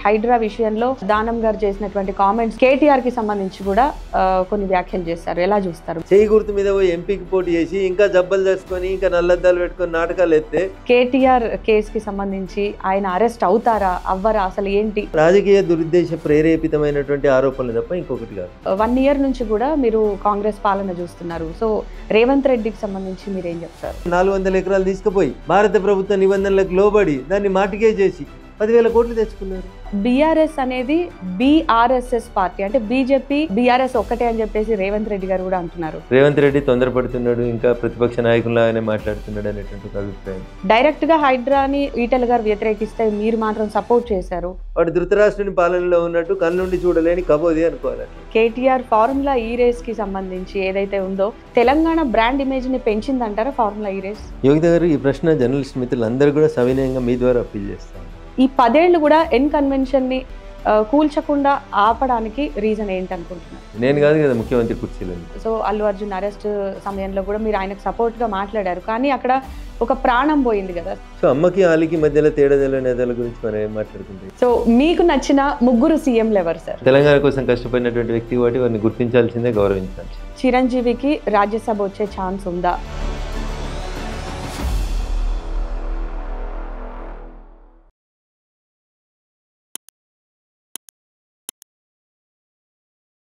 హైడ్రా విషయంలో దానం గారు చేసినటువంటి కామెంట్స్ కేటీఆర్ కి సంబంధించి కూడా కొన్ని వ్యాఖ్యలు చేశారు. ఎలా చూస్తారు? చేయి గుర్తు మీద పోయి ఎంపీకి పోటీ చేసి ఇంకా జబ్బలు తెచ్చుకొని ఇంకా నల్లద్దాలు పెట్టుకొని నాటకాలు ఎత్తే కేటీఆర్ కేసుకి సంబంధించి ఆయన అరెస్ట్ అవుతారా అవ్వరా అసలు ఏంటి? రాజకీయ దురుద్దేశ ప్రేరేపితమైనటువంటి ఆరోపణలు తప్ప ఇంకొకటి కాదు. 1 year నుంచి కూడా మీరు కాంగ్రెస్ పాలన చూస్తున్నారు. సో రేవంత్ రెడ్డికి సంబంధించి మీరు ఏం చెప్తారు? 400 ఎకరాలు తీసుకుపోయి భారత ప్రభుత్వ నిబంధనలకు లోబడి దాన్ని మాటికే చేసి 10,000 కోట్లు తెచ్చుకున్నారు. బీఆర్ఎస్ అనేది బీఆర్ఎస్ఎస్ పార్టీ, అంటే బీజేపీ బీఆర్ఎస్ ఒక్కటే అని చెప్పేసి రేవంత్ రెడ్డి గారు కూడా అంటున్నారు. రేవంత్ రెడ్డి తొందరపడుతున్నాడు, ఇంకా ప్రతిపక్ష నాయకులాగానే మాట్లాడుతున్నాడు అనేటువంటి ఒక అభిప్రాయం. డైరెక్ట్ గా హైడ్రాని ఈటెల గారు వ్యతిరేకిస్తే మీరు మాత్రం సపోర్ట్ చేశారు. వాడు ధృతరాష్ట్రుని పాలనలో ఉన్నట్టు కళ్ళుండి చూడలేని కబోది అనుకోవాలి. కేటీఆర్ ఫార్ములా ఈ రేస్ కి సంబంధించి ఏదైతే ఉందో తెలంగాణ బ్రాండ్ ఇమేజ్ ని పెంచిందంటారా ఫార్ములా ఈ రేస్? యోగిత గారు, ఈ ప్రశ్న జర్నలిస్ట్ మిత్రులందరూ కూడా సవినయంగా మీ ద్వారా అప్పీల్ చేస్తాను. ఈ 10 ఏళ్ళు కూడా ఎన్ కన్వెన్షన్ ని కూల్చకుండా ఆపడానికి రీజన్ ఏంటనుకుంటున్నారు? నేను కాదు కదా ముఖ్యమంత్రి కుర్చీలో. సో అల్లు అర్జున్ అరెస్ట్ సమయంలో కూడా మీరు ఆయనకు సపోర్ట్ గా మాట్లాడారు, కానీ అక్కడ ఒక ప్రాణం పోయింది కదా. సో అమ్మకి ఆలికి మధ్యలో తేడాదల నేతల గురించి మనం ఏం మాట్లాడుకుంటాం? సో మీకు నచ్చిన 3 సీఎంలు ఎవరు సార్? తెలంగాణ కోసం కష్టపడినటువంటి వ్యక్తి వాటిని గుర్తించాల్సిందే, గౌరవించాలి. చిరంజీవికి రాజ్యసభ వచ్చే ఛాన్స్ ఉందా?